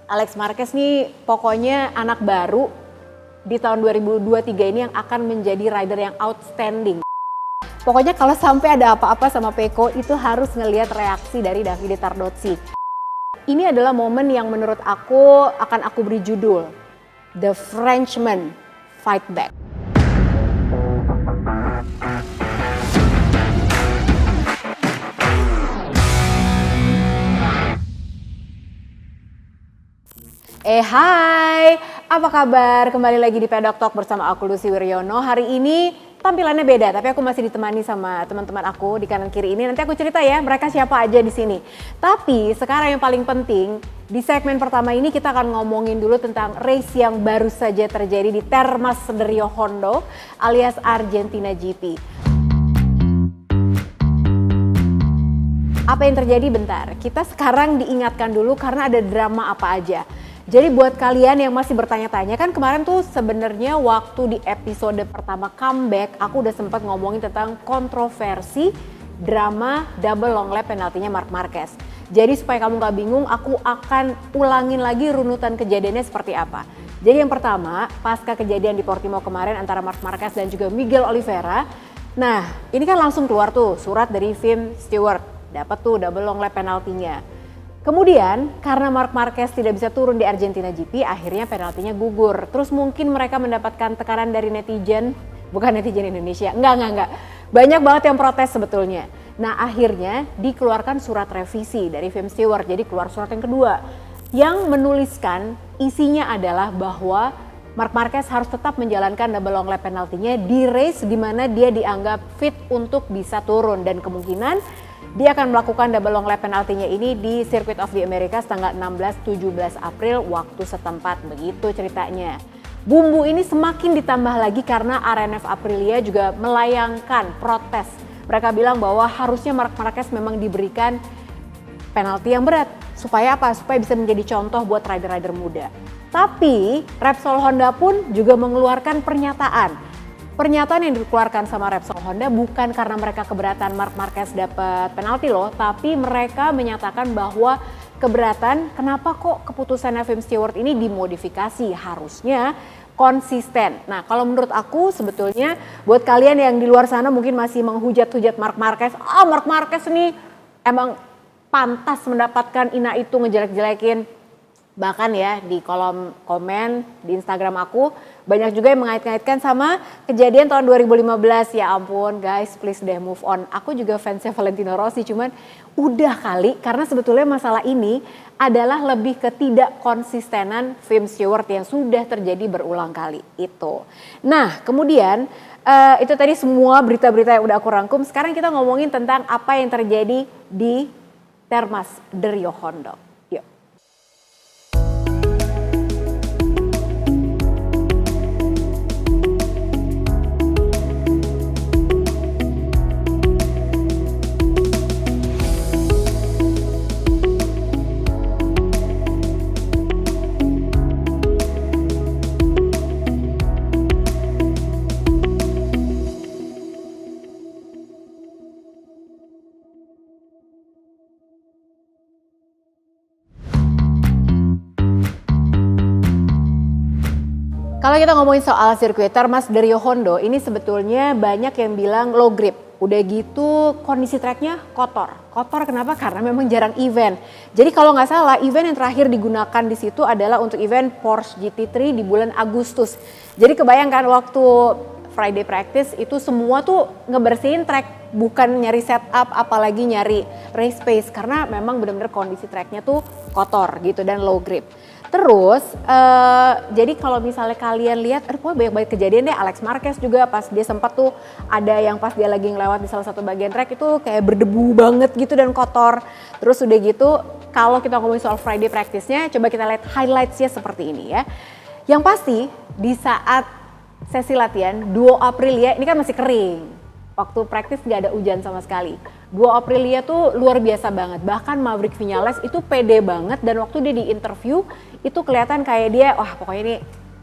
Alex Marquez nih pokoknya anak baru di tahun 2023 ini yang akan menjadi rider yang outstanding. Pokoknya kalau sampai ada apa-apa sama Pecco itu harus ngelihat reaksi dari Davide Tardozzi. Ini adalah momen yang menurut aku akan aku beri judul The Frenchman Fight Back. Hai, apa kabar? Kembali lagi di Pedok Talk bersama aku Lucy Wiryono. Hari ini tampilannya beda, tapi aku masih ditemani sama teman-teman aku di kanan kiri ini. Nanti aku cerita ya, mereka siapa aja di sini. Tapi sekarang yang paling penting, di segmen pertama ini kita akan ngomongin dulu tentang race yang baru saja terjadi di Termas de Rio Hondo alias Argentina GP. Apa yang terjadi? Bentar, kita sekarang diingatkan dulu karena ada drama apa aja. Jadi buat kalian yang masih bertanya-tanya, kan kemarin tuh sebenarnya waktu di episode pertama comeback aku udah sempat ngomongin tentang kontroversi drama double long lap penaltinya Marc Marquez. Jadi supaya kamu gak bingung, aku akan ulangin lagi runutan kejadiannya seperti apa. Jadi yang pertama, pasca kejadian di Portimao kemarin antara Marc Marquez dan juga Miguel Oliveira. Nah, ini kan langsung keluar tuh surat dari Tim Stewart, dapat tuh double long lap penaltinya. Kemudian karena Marc Marquez tidak bisa turun di Argentina GP, akhirnya penaltinya gugur. Terus mungkin mereka mendapatkan tekanan dari netizen, bukan netizen Indonesia, enggak. Banyak banget yang protes sebetulnya. Nah akhirnya dikeluarkan surat revisi dari Tim Stewart, jadi keluar surat yang kedua. Yang menuliskan isinya adalah bahwa Marc Marquez harus tetap menjalankan double long lap penaltinya di race di mana dia dianggap fit untuk bisa turun. Dan kemungkinan dia akan melakukan double long lap penaltinya ini di Circuit of the Americas tanggal 16-17 April waktu setempat, begitu ceritanya. Bumbu ini semakin ditambah lagi karena RNF Aprilia juga melayangkan protes. Mereka bilang bahwa harusnya Marc Marquez memang diberikan penalti yang berat. Supaya apa? Supaya bisa menjadi contoh buat rider-rider muda. Tapi Repsol Honda pun juga mengeluarkan pernyataan. Pernyataan yang dikeluarkan sama Repsol Honda bukan karena mereka keberatan Marc Marquez dapat penalti loh, tapi mereka menyatakan bahwa keberatan kenapa kok keputusan Tim Stewart ini dimodifikasi, harusnya konsisten. Nah kalau menurut aku sebetulnya buat kalian yang di luar sana mungkin masih menghujat-hujat Marc Marquez, Marc Marquez nih emang pantas mendapatkan ina itu ngejelek-jelekin. Bahkan ya di kolom komen di Instagram aku banyak juga yang mengait-ngaitkan sama kejadian tahun 2015. Ya ampun guys, please deh move on. Aku juga fansnya Valentino Rossi, cuman udah kali karena sebetulnya masalah ini adalah lebih ke tidak konsistenan Tim Stewart yang sudah terjadi berulang kali itu. Nah kemudian itu tadi semua berita-berita yang udah aku rangkum. Sekarang kita ngomongin tentang apa yang terjadi di Termas de Rio Hondo. Kalau kita ngomongin soal sirkuit Termas de Rio Hondo, ini sebetulnya banyak yang bilang low grip. Udah gitu kondisi treknya kotor. Kotor kenapa? Karena memang jarang event. Jadi kalau nggak salah event yang terakhir digunakan di situ adalah untuk event Porsche GT3 di bulan Agustus. Jadi kebayangkan waktu Friday practice itu semua tuh ngebersihin trek, bukan nyari setup apalagi nyari race pace. Karena memang benar-benar kondisi treknya tuh kotor gitu dan low grip. Terus, jadi kalau misalnya kalian lihat, pokoknya banyak kejadian deh. Alex Marquez juga pas dia sempat tuh ada yang pas dia lagi ngelewat di salah satu bagian track itu kayak berdebu banget gitu dan kotor. Terus udah gitu, kalau kita ngomongin soal Friday practice-nya, coba kita lihat highlights-nya seperti ini ya. Yang pasti di saat sesi latihan, Duo Aprilia ini kan masih kering. Waktu practice gak ada hujan sama sekali. Duo Aprilia tuh luar biasa banget. Bahkan Maverick Viñales itu pede banget dan waktu dia di interview itu kelihatan kayak dia, wah pokoknya ini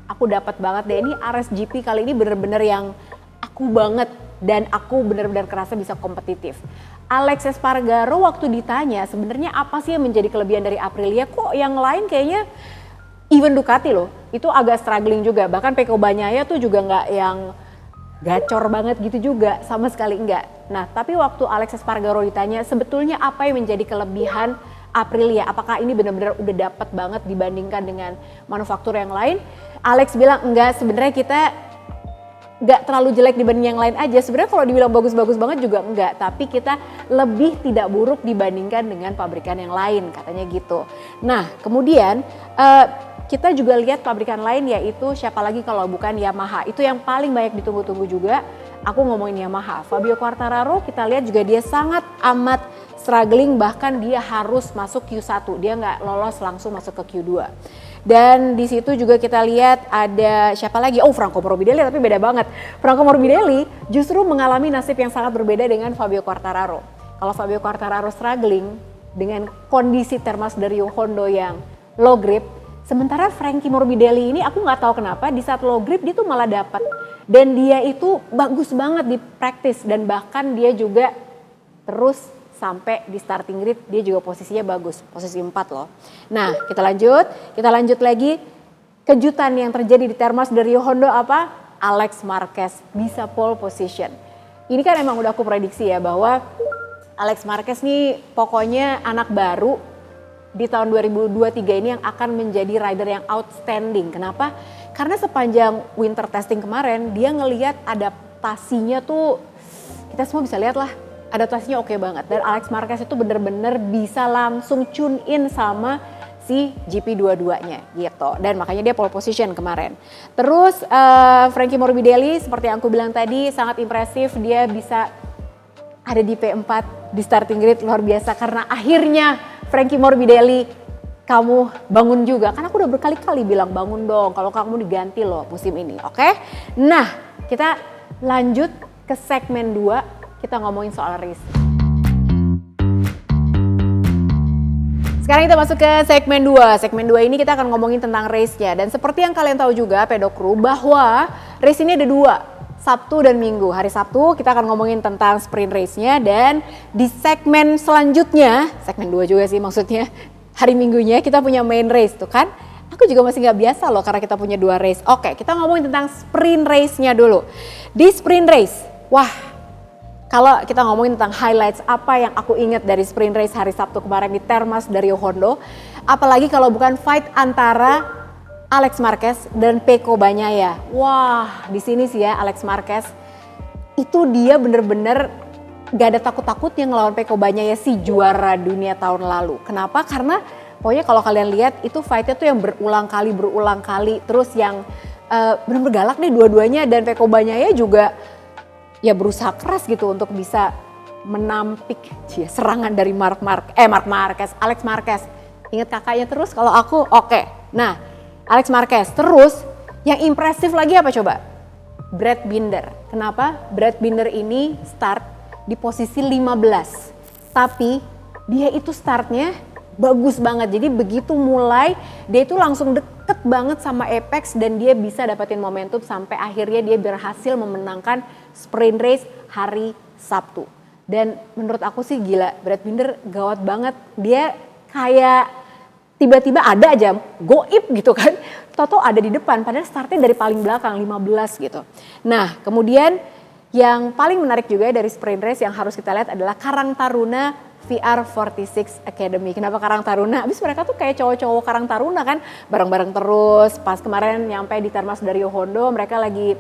aku dapat banget deh. Ini RSGP kali ini bener-bener yang aku banget dan aku bener-bener kerasa bisa kompetitif. Alex Espargaro waktu ditanya sebenarnya apa sih yang menjadi kelebihan dari Aprilia, kok yang lain kayaknya even Ducati loh, itu agak struggling juga. Bahkan Pecco Bagnaia tuh juga nggak yang gacor banget gitu juga, sama sekali enggak. Nah, tapi waktu Alex Espargaro ditanya sebetulnya apa yang menjadi kelebihan Aprilia, apakah ini benar-benar udah dapat banget dibandingkan dengan manufaktur yang lain? Alex bilang enggak, sebenarnya kita nggak terlalu jelek dibanding yang lain aja. Sebenarnya kalau dibilang bagus-bagus banget juga enggak, tapi kita lebih tidak buruk dibandingkan dengan pabrikan yang lain, katanya gitu. Nah, kemudian kita juga lihat pabrikan lain, yaitu siapa lagi kalau bukan Yamaha. Itu yang paling banyak ditunggu-tunggu juga. Aku ngomongin Yamaha. Fabio Quartararo kita lihat juga dia sangat amat struggling, bahkan dia harus masuk Q1. Dia nggak lolos langsung masuk ke Q2. Dan di situ juga kita lihat ada siapa lagi? Oh, Franco Morbidelli, tapi beda banget. Franco Morbidelli justru mengalami nasib yang sangat berbeda dengan Fabio Quartararo. Kalau Fabio Quartararo struggling dengan kondisi Termas Dario Hondo yang low grip, sementara Frankie Morbidelli ini aku nggak tahu kenapa di saat low grip dia tuh malah dapat. Dan dia itu bagus banget di practice, dan bahkan dia juga terus sampai di starting grid dia juga posisinya bagus, posisi 4 loh. Nah, kita lanjut lagi. Kejutan yang terjadi di Termas Dario Hondo apa? Alex Marquez bisa pole position. Ini kan emang udah aku prediksi ya bahwa Alex Marquez nih pokoknya anak baru di tahun 2023 ini yang akan menjadi rider yang outstanding. Kenapa? Karena sepanjang winter testing kemarin dia ngelihat adaptasinya tuh, kita semua bisa lihat lah, adaptasinya oke banget. Dan Alex Marquez itu bener-bener bisa langsung tune in sama si GP22-nya gitu. Dan makanya dia pole position kemarin. Terus Frankie Morbidelli seperti yang aku bilang tadi sangat impresif, dia bisa ada di P4 di starting grid, luar biasa. Karena akhirnya Frankie Morbidelli, kamu bangun juga. Karena aku udah berkali-kali bilang bangun dong kalau kamu diganti loh musim ini, oke? Nah, kita lanjut ke segmen 2. Kita ngomongin soal race. Sekarang kita masuk ke segmen 2. Segmen 2 ini kita akan ngomongin tentang race-nya. Dan seperti yang kalian tahu juga Pedok Crew bahwa race ini ada 2, Sabtu dan Minggu. Hari Sabtu kita akan ngomongin tentang sprint race-nya, dan di segmen selanjutnya, segmen 2 juga sih maksudnya, hari Minggunya kita punya main race tuh kan. Aku juga masih nggak biasa loh karena kita punya 2 race. Oke, kita ngomongin tentang sprint race-nya dulu. Di sprint race, wah, kalau kita ngomongin tentang highlights, apa yang aku ingat dari sprint race hari Sabtu kemarin di Termas Dario Hondo, apalagi kalau bukan fight antara Alex Marquez dan Pecco Bagnaia. Wah, di sini sih ya Alex Marquez itu dia bener-bener gak ada takut-takutnya ngelawan Pecco Bagnaia, si juara dunia tahun lalu. Kenapa? Karena pokoknya kalau kalian lihat itu fightnya tuh yang berulang kali, terus yang bener-bener galak nih dua-duanya, dan Pecco Bagnaia juga ya berusaha keras gitu untuk bisa menampik serangan dari Alex Marquez. Ingat kakaknya terus kalau aku, oke. Nah, Alex Marquez. Terus yang impresif lagi apa coba? Brad Binder. Kenapa? Brad Binder ini start di posisi 15. Tapi dia itu startnya bagus banget. Jadi begitu mulai dia itu langsung deket banget sama Apex, dan dia bisa dapetin momentum sampai akhirnya dia berhasil memenangkan sprint race hari Sabtu. Dan menurut aku sih gila, Brad Binder gawat banget. Dia kayak tiba-tiba ada aja goib gitu kan. Toto ada di depan padahal startnya dari paling belakang 15 gitu. Nah, kemudian yang paling menarik juga dari sprint race yang harus kita lihat adalah Karang Taruna VR46 Academy. Kenapa Karang Taruna? Abis mereka tuh kayak cowok-cowok Karang Taruna kan, bareng-bareng terus. Pas kemarin nyampe di Termas Dario Hondo, mereka lagi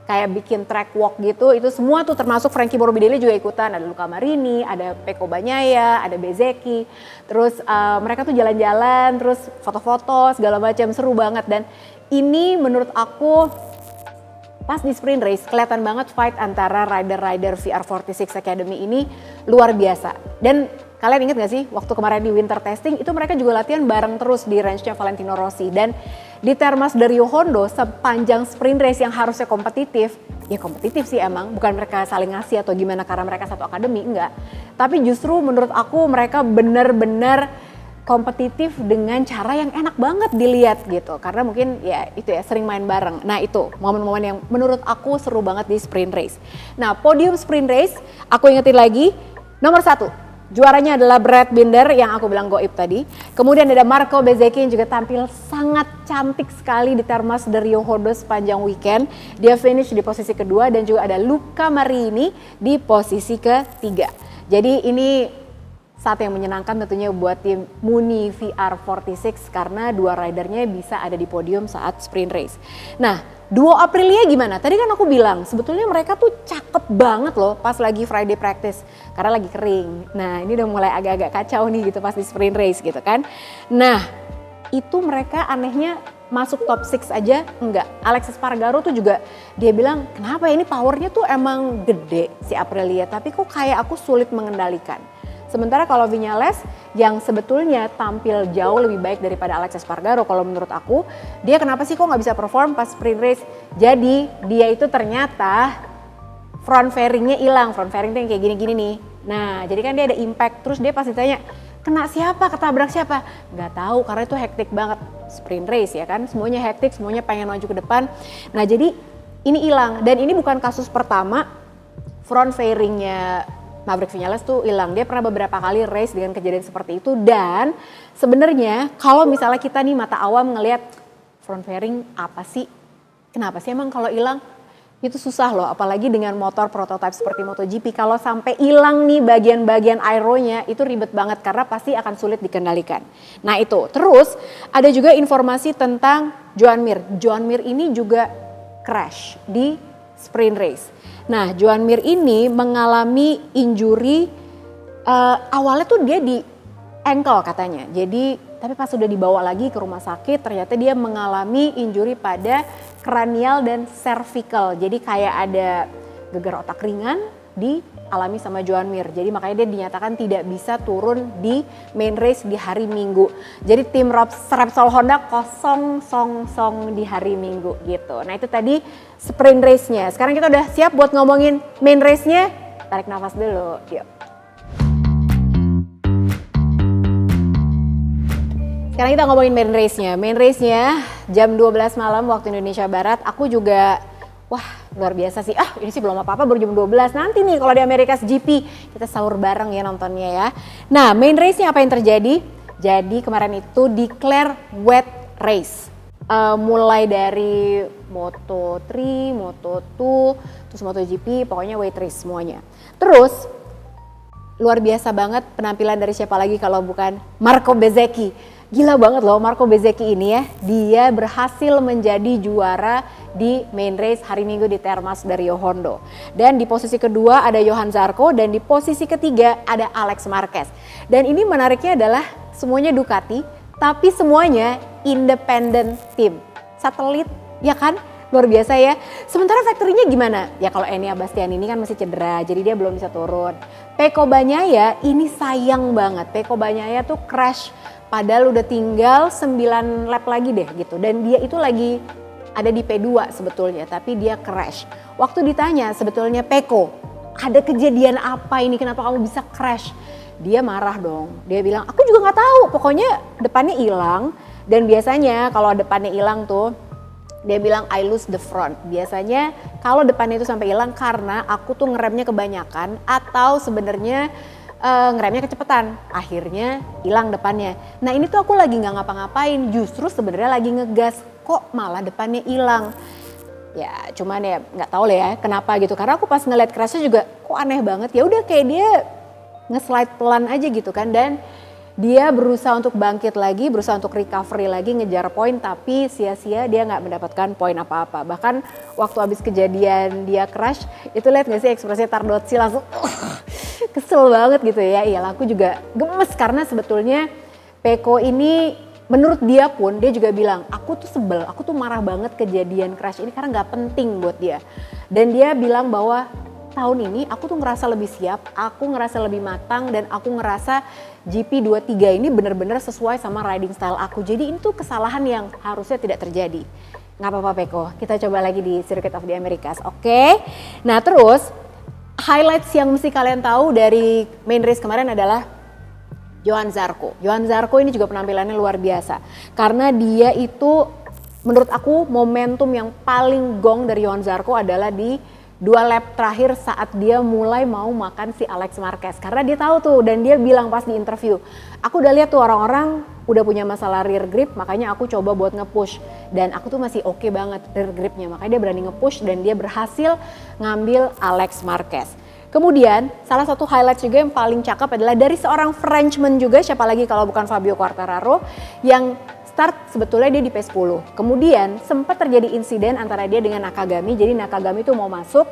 kayak bikin track walk gitu. Itu semua tuh termasuk Frankie Morbidelli juga ikutan. Ada Luca Marini, ada Pecco Bagnaia, ada Bezzecchi. Terus mereka tuh jalan-jalan, terus foto-foto segala macam, seru banget. Dan ini menurut aku pas di sprint race kelihatan banget fight antara rider-rider VR46 Academy ini luar biasa. Dan kalian ingat gak sih waktu kemarin di winter testing itu mereka juga latihan bareng terus di range-nya Valentino Rossi. Dan di Termas Dario Hondo sepanjang sprint race yang harusnya kompetitif, ya kompetitif sih emang, bukan mereka saling ngasih atau gimana karena mereka satu akademi, enggak. Tapi justru menurut aku mereka benar-benar kompetitif dengan cara yang enak banget dilihat gitu. Karena mungkin ya itu ya sering main bareng. Nah itu momen-momen yang menurut aku seru banget di sprint race. Nah podium sprint race aku ingetin lagi, nomor 1 Juaranya adalah Brad Binder yang aku bilang goib tadi. Kemudian ada Marco Bezzecchi yang juga tampil sangat cantik sekali di Termas de Rio Hondo sepanjang weekend. Dia finish di posisi kedua dan juga ada Luca Marini di posisi ketiga. Jadi ini saat yang menyenangkan tentunya buat tim Muni VR46 karena dua ridernya bisa ada di podium saat sprint race. Nah, duo Aprilia gimana? Tadi kan aku bilang sebetulnya mereka tuh cakep banget loh pas lagi Friday practice karena lagi kering. Nah, ini udah mulai agak-agak kacau nih gitu pas di sprint race gitu kan. Nah, itu mereka anehnya masuk top 6 aja enggak. Alex Espargaro tuh juga dia bilang kenapa ini powernya tuh emang gede si Aprilia tapi kok kayak aku sulit mengendalikan. Sementara kalau Viñales yang sebetulnya tampil jauh lebih baik daripada Alex Espargaro kalau menurut aku, dia kenapa sih kok nggak bisa perform pas sprint race? Jadi dia itu ternyata front fairingnya hilang, front fairing tuh yang kayak gini-gini nih. Nah jadi kan dia ada impact, terus dia pasti tanya kena siapa, ketabrak siapa? Nggak tahu karena itu hektik banget sprint race ya kan, semuanya hektik, semuanya pengen maju ke depan. Nah jadi ini hilang dan ini bukan kasus pertama front fairingnya Maverick Viñales tuh hilang. Dia pernah beberapa kali race dengan kejadian seperti itu dan sebenarnya kalau misalnya kita nih mata awam ngelihat front fairing apa sih? Kenapa sih emang kalau hilang? Itu susah loh apalagi dengan motor prototype seperti MotoGP. Kalau sampai hilang nih bagian-bagian aeronya itu ribet banget karena pasti akan sulit dikendalikan. Nah itu. Terus ada juga informasi tentang Joan Mir. Joan Mir ini juga crash di sprint race. Nah, Joan Mir ini mengalami injury awalnya tuh dia di ankle katanya. Jadi, tapi pas sudah dibawa lagi ke rumah sakit, ternyata dia mengalami injury pada kranial dan cervical. Jadi kayak ada gegar otak ringan dialami sama Joan Mir. Jadi makanya dia dinyatakan tidak bisa turun di main race di hari Minggu. Jadi tim Repsol Honda kosong di hari Minggu gitu. Nah itu tadi sprint race-nya. Sekarang kita udah siap buat ngomongin main race-nya. Tarik nafas dulu, yuk. Sekarang kita ngomongin main race-nya. Main race-nya jam 12 malam waktu Indonesia Barat. Aku juga wah luar biasa sih, ini sih belum apa-apa baru jam 12, nanti nih kalau di America's GP kita sahur bareng ya nontonnya ya. Nah main race-nya apa yang terjadi? Jadi kemarin itu declare wet race. Mulai dari Moto3, Moto2, terus MotoGP, pokoknya wet race semuanya. Terus luar biasa banget penampilan dari siapa lagi kalau bukan Marco Bezzecchi. Gila banget loh Marco Bezzecchi ini ya, dia berhasil menjadi juara di main race hari Minggu di Termas de Rio Hondo. Dan di posisi kedua ada Johan Zarco dan di posisi ketiga ada Alex Marquez. Dan ini menariknya adalah semuanya Ducati tapi semuanya independent team, satelit ya kan? Luar biasa ya. Sementara factory-nya gimana? Ya kalau Enea Bastian ini kan masih cedera jadi dia belum bisa turun. Pecco Bagnaia ini sayang banget, Pecco Bagnaia tuh crash padahal udah tinggal 9 lap lagi deh gitu. Dan dia itu lagi ada di P2 sebetulnya, tapi dia crash. Waktu ditanya sebetulnya Pecco, ada kejadian apa ini, kenapa kamu bisa crash? Dia marah dong, dia bilang aku juga gak tahu, pokoknya depannya hilang. Dan biasanya kalau depannya hilang tuh, dia bilang I lose the front. Biasanya kalau depannya itu sampai hilang karena aku tuh ngeremnya kebanyakan atau sebenarnya ngeremnya kecepatan, akhirnya hilang depannya. Nah ini tuh aku lagi nggak ngapa-ngapain, justru sebenarnya lagi ngegas, kok malah depannya hilang. Ya cuman ya nggak tahu lah ya kenapa gitu. Karena aku pas ngeliat crashnya juga kok aneh banget. Ya udah kayak dia nge-slide pelan aja gitu kan. Dan dia berusaha untuk bangkit lagi, berusaha untuk recovery lagi, ngejar poin tapi sia-sia dia nggak mendapatkan poin apa-apa. Bahkan waktu habis kejadian dia crash, itu lihat nggak sih ekspresi Tardozzi langsung kesel banget gitu ya. Iyalah aku juga gemes karena sebetulnya Pecco ini menurut dia pun dia juga bilang aku tuh sebel, aku tuh marah banget kejadian crash ini karena nggak penting buat dia. Dan dia bilang bahwa tahun ini aku tuh ngerasa lebih siap, aku ngerasa lebih matang dan aku ngerasa GP23 ini benar-benar sesuai sama riding style aku. Jadi ini tuh kesalahan yang harusnya tidak terjadi. Nggak apa-apa Pecco, kita coba lagi di Circuit of the Americas, oke? Nah terus highlights yang mesti kalian tahu dari main race kemarin adalah Johan Zarco. Johan Zarco ini juga penampilannya luar biasa. Karena dia itu menurut aku momentum yang paling gong dari Johan Zarco adalah di 2 lap terakhir saat dia mulai mau makan si Alex Marquez. Karena dia tahu tuh, dan dia bilang pas di interview, aku udah lihat tuh orang-orang udah punya masalah rear grip, makanya aku coba buat nge-push. Dan aku tuh masih oke banget rear gripnya, makanya dia berani nge-push dan dia berhasil ngambil Alex Marquez. Kemudian salah satu highlight juga yang paling cakep adalah dari seorang Frenchman juga, siapa lagi kalau bukan Fabio Quartararo, yang start sebetulnya dia di P10. Kemudian sempat terjadi insiden antara dia dengan Nakagami, jadi Nakagami tuh mau masuk.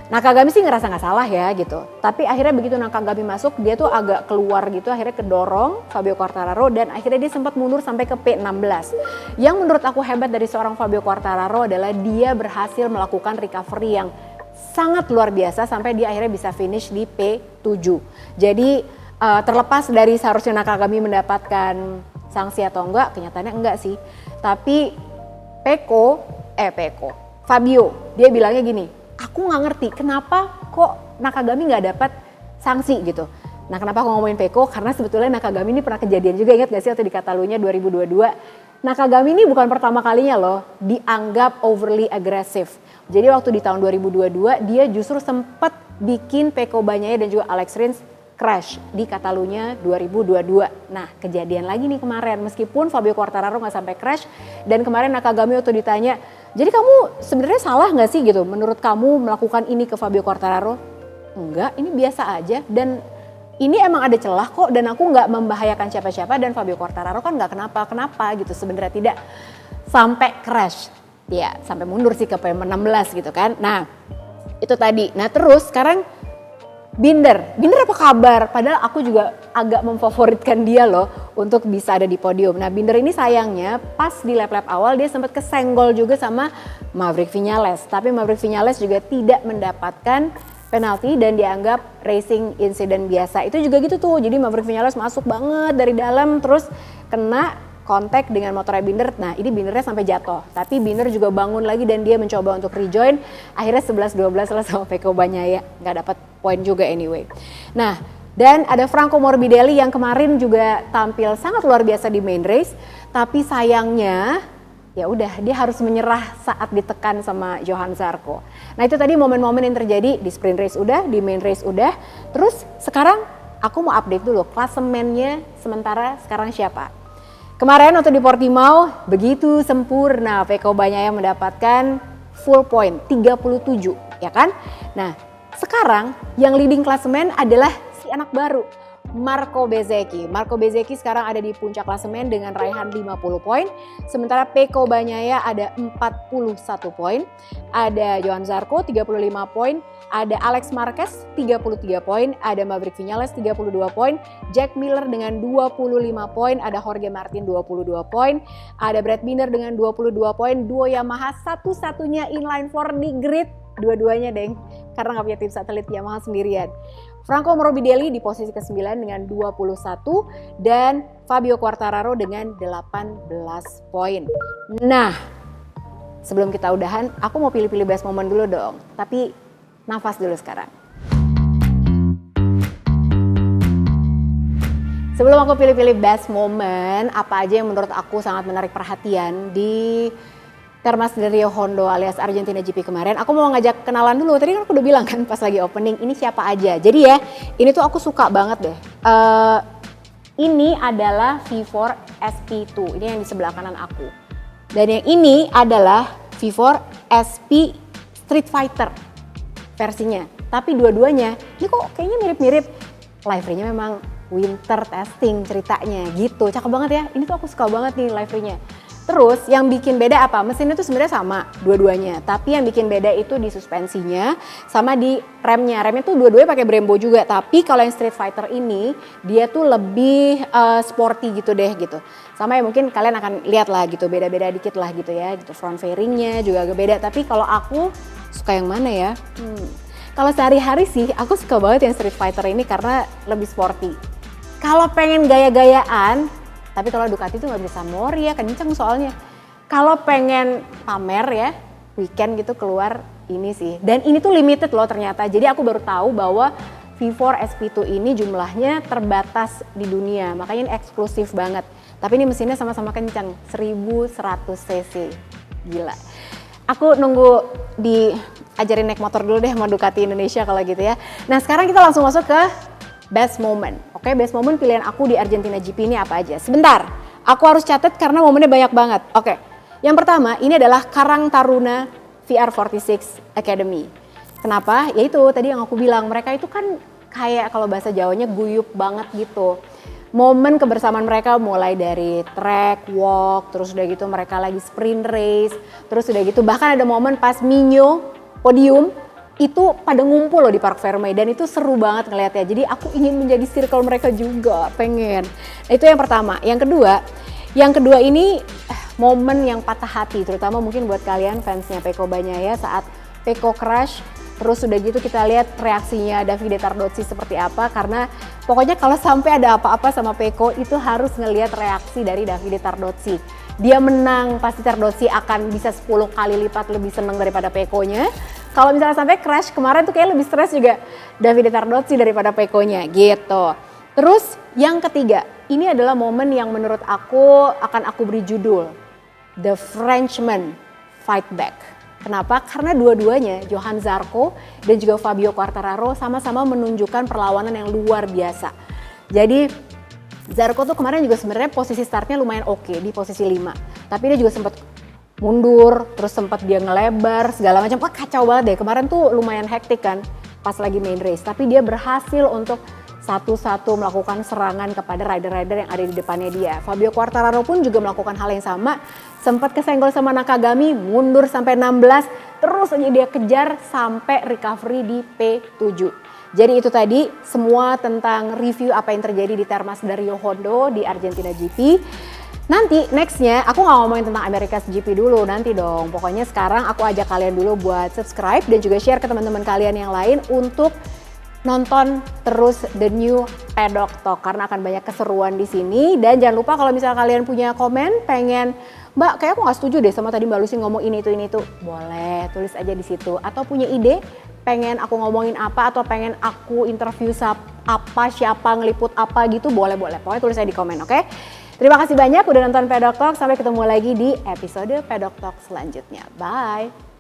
Nakagami sih ngerasa nggak salah ya gitu. Tapi akhirnya begitu Nakagami masuk, dia tuh agak keluar gitu, akhirnya kedorong Fabio Quartararo dan akhirnya dia sempat mundur sampai ke P16. Yang menurut aku hebat dari seorang Fabio Quartararo adalah dia berhasil melakukan recovery yang sangat luar biasa sampai dia akhirnya bisa finish di P7. Jadi terlepas dari seharusnya Nakagami mendapatkan sanksi atau enggak, kenyataannya enggak sih. Tapi Fabio, dia bilangnya gini, aku nggak ngerti kenapa kok Nakagami nggak dapat sanksi gitu. Nah kenapa aku ngomongin Peko? Karena sebetulnya Nakagami ini pernah kejadian juga, ingat gak sih waktu di Catalunya 2022. Nakagami ini bukan pertama kalinya loh dianggap overly aggressive. Jadi waktu di tahun 2022 dia justru sempat bikin Peko Bagnaia dan juga Alex Rins crash di Catalunya 2022. Nah kejadian lagi nih kemarin, meskipun Fabio Quartararo nggak sampai crash, dan kemarin Nakagami waktu ditanya, jadi kamu sebenarnya salah nggak sih gitu menurut kamu melakukan ini ke Fabio Quartararo? Enggak, ini biasa aja dan ini emang ada celah kok dan aku nggak membahayakan siapa-siapa dan Fabio Quartararo kan nggak kenapa-kenapa gitu, sebenarnya tidak sampai crash. Ya sampai mundur sih ke P16 gitu kan. Nah itu tadi. Nah terus sekarang Binder apa kabar? Padahal aku juga agak memfavoritkan dia loh untuk bisa ada di podium. Nah Binder ini sayangnya pas di lap-lap awal dia sempat kesenggol juga sama Maverick Viñales. Tapi Maverick Viñales juga tidak mendapatkan penalti dan dianggap racing incident biasa. Itu juga gitu tuh. Jadi Maverick Viñales masuk banget dari dalam terus kena kontak dengan motornya Binder. Nah ini Bindernya sampai jatuh. Tapi Binder juga bangun lagi dan dia mencoba untuk rejoin. Akhirnya 11-12 lah sama Pecco Bagnaia. Nggak dapat poin juga anyway. Nah dan ada Franco Morbidelli yang kemarin juga tampil sangat luar biasa di main race. Tapi sayangnya ya udah dia harus menyerah saat ditekan sama Johann Zarco. Nah itu tadi momen-momen yang terjadi di sprint race udah, di main race udah. Terus sekarang aku mau update dulu klasemennya sementara sekarang siapa. Kemarin waktu di Portimao begitu sempurna Pecco Bagnaia mendapatkan full point 37 ya kan. Nah sekarang yang leading klasemen adalah si anak baru Marco Bezzecchi. Marco Bezzecchi sekarang ada di puncak klasemen dengan raihan 50 poin. Sementara Pecco Bagnaia ada 41 poin. Ada Johann Zarco 35 poin. Ada Alex Marquez 33 poin. Ada Maverick Viñales 32 poin. Jack Miller dengan 25 poin. Ada Jorge Martin 22 poin. Ada Brad Binder dengan 22 poin. Duo Yamaha satu-satunya inline 4 di grid. Dua-duanya deng. Karena gak punya tim satelit Yamaha sendirian. Franco Morbidelli di posisi ke-9 dengan 21 dan Fabio Quartararo dengan 18 poin. Nah, sebelum kita udahan, aku mau pilih-pilih best moment dulu dong. Tapi nafas dulu sekarang. Sebelum aku pilih-pilih best moment, apa aja yang menurut aku sangat menarik perhatian di Termas del Rio Hondo alias Argentina GP kemarin, aku mau ngajak kenalan dulu. Tadi kan aku udah bilang kan pas lagi opening, ini siapa aja. Jadi ya, ini tuh aku suka banget deh. Ini adalah V4 SP2, ini yang di sebelah kanan aku. Dan yang ini adalah V4 SP Street Fighter versinya. Tapi dua-duanya, ini kok kayaknya mirip-mirip. Livery-nya memang winter testing ceritanya gitu. Cakep banget ya, ini tuh aku suka banget nih livery-nya. Terus yang bikin beda apa? Mesinnya tuh sebenarnya sama dua-duanya, tapi yang bikin beda itu di suspensinya sama di remnya. Remnya tuh dua-duanya pakai Brembo juga, tapi kalau yang Street Fighter ini dia tuh lebih sporty gitu deh gitu. Sama ya mungkin kalian akan lihat lah gitu, beda-beda dikit lah gitu ya. Gitu front fairingnya juga agak beda, tapi kalau aku suka yang mana ya? Kalau sehari-hari sih aku suka banget yang Street Fighter ini karena lebih sporty. Kalau pengen gaya-gayaan, tapi kalau Ducati tuh nggak bisa mori ya, kenceng soalnya. Kalau pengen pamer ya, weekend gitu keluar ini sih. Dan ini tuh limited loh ternyata. Jadi aku baru tahu bahwa V4 SP2 ini jumlahnya terbatas di dunia. Makanya ini eksklusif banget. Tapi ini mesinnya sama-sama kenceng, 1100 cc. Gila. Aku nunggu di ajarin naik motor dulu deh sama Ducati Indonesia kalau gitu ya. Nah sekarang kita langsung masuk ke best moment. Oke, best moment pilihan aku di Argentina GP ini apa aja? Sebentar, aku harus catat karena momennya banyak banget. Oke, yang pertama ini adalah Karang Taruna VR46 Academy. Kenapa? Ya itu tadi yang aku bilang, mereka itu kan kayak kalau bahasa Jawanya guyup banget gitu. Momen kebersamaan mereka mulai dari track, walk, terus udah gitu mereka lagi sprint race, terus udah gitu bahkan ada momen pas Minyo podium, itu pada ngumpul loh di Parc Fermé dan itu seru banget ngeliatnya. Jadi aku ingin menjadi circle mereka juga, pengen. Nah, itu yang pertama. Yang kedua ini momen yang patah hati, terutama mungkin buat kalian fansnya Pecco Bagnaia saat Pecco crash. Terus udah gitu kita lihat reaksinya Davide Tardozzi seperti apa, karena pokoknya kalau sampai ada apa-apa sama Pecco itu harus ngelihat reaksi dari Davide Tardozzi. Dia menang pasti Tardozzi akan bisa 10 kali lipat lebih senang daripada Pecco-nya. Kalau misalnya sampai crash kemarin tuh kayak lebih stres juga Davide Tardozzi daripada Pecco-nya gitu. Terus yang ketiga, ini adalah momen yang menurut aku akan aku beri judul The Frenchman Fight Back. Kenapa? Karena dua-duanya, Johann Zarco dan juga Fabio Quartararo sama-sama menunjukkan perlawanan yang luar biasa. Jadi Zarco tuh kemarin juga sebenarnya posisi startnya lumayan oke di posisi 5. Tapi dia juga sempat mundur, terus sempat dia ngelebar segala macam. Wah kacau banget deh, kemarin tuh lumayan hektik kan pas lagi main race. Tapi dia berhasil untuk satu-satu melakukan serangan kepada rider-rider yang ada di depannya dia. Fabio Quartararo pun juga melakukan hal yang sama. Sempat kesenggol sama Nakagami, mundur sampai 16, terus aja dia kejar sampai recovery di P7. Jadi itu tadi semua tentang review apa yang terjadi di Termas Dario Hondo di Argentina GP. Nanti nextnya aku gak ngomongin tentang America's GP dulu, nanti dong. Pokoknya sekarang aku ajak kalian dulu buat subscribe dan juga share ke teman-teman kalian yang lain untuk nonton terus The New Paddock Talk karena akan banyak keseruan di sini. Dan jangan lupa kalau misalnya kalian punya komen pengen, Mbak kayak aku gak setuju deh sama tadi Mbak Lucy ngomong ini itu, boleh tulis aja di situ. Atau punya ide pengen aku ngomongin apa atau pengen aku interview siapa ngeliput apa gitu, boleh. Pokoknya tulis aja di komen, oke? Terima kasih banyak udah nonton Paddock Talk, sampai ketemu lagi di episode Paddock Talk selanjutnya. Bye!